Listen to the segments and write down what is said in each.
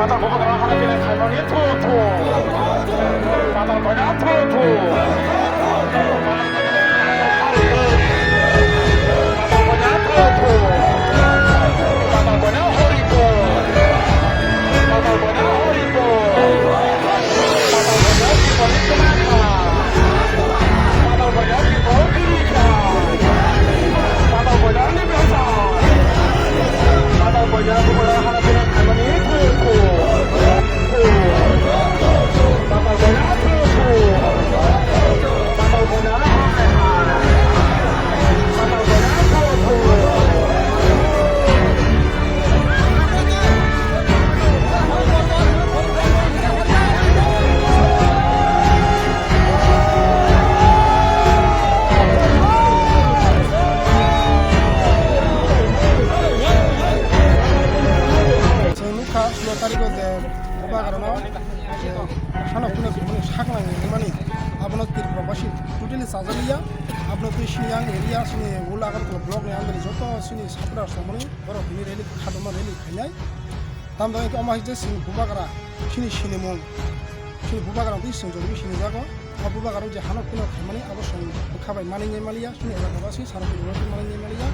바다 보고들아 하나님의 갈망이 투투 바다 보냐 투투 tarik ke apa karena sana punya punya hak nang mana abang tu berapa totally sahaja abang tu siang area sini ulah kan kalau blog ni ambil joto sini sapra semua ni baru ini rally khadma rally kayaknya tambah itu amah itu sini buka kara sini buka kara tu sini jago abu buka kara je hana punya mana abang sini kabai mana ni malia sini ada apa sih sana punya mana ni malia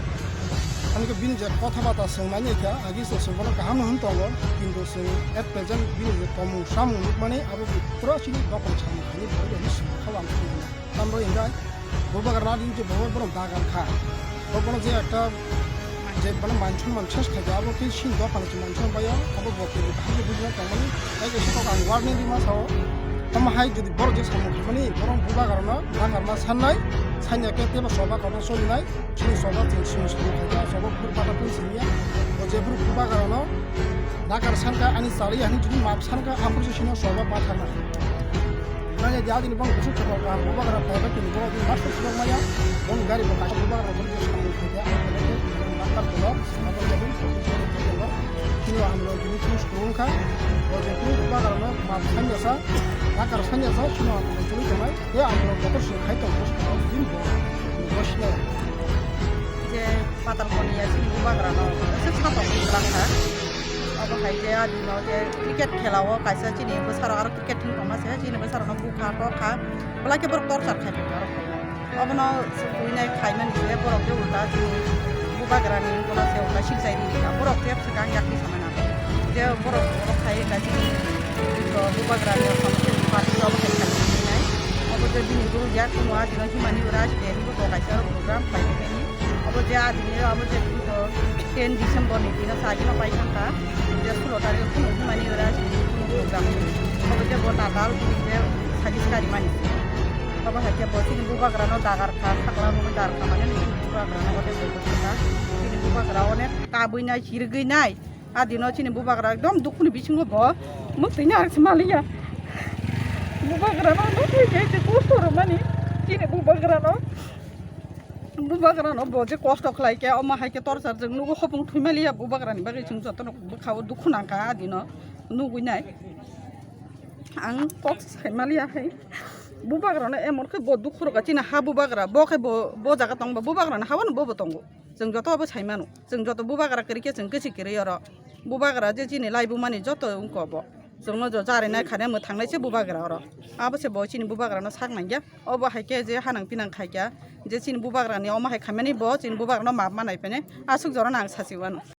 আমি তো বিনি যে কথাবার্তা সোংনানি কা আগে তো সোংবন কাহাম হন তঙ্গ কিন্তু সে এট প্রেজেন্ট বিনি যে তমু সামু মানে আবু পুরো সিনি দকল সামু খালি বড় হিস খাওয়াম আমরা এনজয় বলবাগার না দিন যে বড় বড় দাগান খা বড় যে একটা যে মানে মানসম্মান শেষ থাকে আবু কি সিন দকান যে মানসম্মান পায় আবু বকে ভাগে বুঝনা তমনি এই যে সব আং ওয়ার্নিং দিমা সাও তমহাই যদি বড় যে সামু খানি বড় বলবাগার না নাগার না সাননাই সাইনা কে তেবা সবা কথা সলিনাই সিনি সবা তিন সিনি সবা সবা ফুল পাতা ফুল সিনিয়া ও যে ফুল বলবাগার না নাগার সানকা আনি সারি আনি যদি মাপ সানকা আমপুর সিনি সবা পাথা না nanya dia ini bang besok coba kan buka karena pada kini bawa di masuk sudah maya bang gari buka buka karena bang dia sambil kerja nakar pulau atau jadi kini amlo kini terus turun kan और जो buka karena maafkan jasa nakar san jasa cuma amlo jadi kemai dia amlo dokter sih kai tahu terus din bosnya je patal konia sih buka karena sesuatu yang belakang अब है जे आदिनो जे cricket खेलाओ कायसा चिनि बोसार आरो cricket थिं कमा से चिनि बोसार न बुखा तो खा बला के बर टर्चर खाय अब न सुइनाय खायमन जे बरक के उल्टा चिनि बुबाग्रानि गला से उल्टा सिलसाय नि बरक के सगां याकि समाना जे बरक खाय का चिनि तो बुबाग्रानि समसे पार्टी अब खाय खाय अब जे दिनि गुरु जा कुवा दिनो हिमानि राज दे नि तो कायसा प्रोग्राम फायनि अब जे आदिनो अब जे 10 डिसेम्बर नि दिनो सागिनो पाइसांका जे 16 तारिख कुनो हिमानि राज प्रोग्राम अब जे बता दाल जे सागिसकारि मानि अब हाके बसिनि बुबाग्रानो दागार खा थाकला मु दार खामाने नि बुबाग्रानो गते बयबोता नि बुबाग्रा अनेक काबैनाय हिरगैनाय आदिनो चिनि बुबाग्रा एकदम दुखुनि बिसिङो ब मखैना आरसमालिया बुबाग्रानो नथै जे कष्टर मानि चिनि बुबाग्रानो बजे कष्ट खालायके अमा हायके टर्चार जों नुगो खपं थुइमालिया बुबाग्रानि बागै जों जतन बखाव दुखु नांका आदिनो नुगैनाय आं कक्स साइमालिया हाय बुबाग्रानो एमनखे ब दुखु रगा चिना हा बुबाग्रा बखे ब जागा तंग बुबाग्रानो हावन बबो तंग जों जत अब साइमानो जों जत बुबाग्रा करिके जों गोसि केरे र बुबाग्रा जे चिनि लाइबु मानि जत उंकब जोंनो ज जारेनाय खाने मो थांनायसे बुबाग्रा र आबसे ब चिनि बुबाग्रानो सागनाय गया अब हायके जे हानां पिनां खायका जे चिनि बुबाग्रानि अमा हाय खामानि ब चिनि बुबाग्रानो माप मानाय पेने आसुक जरा नां सासिवानो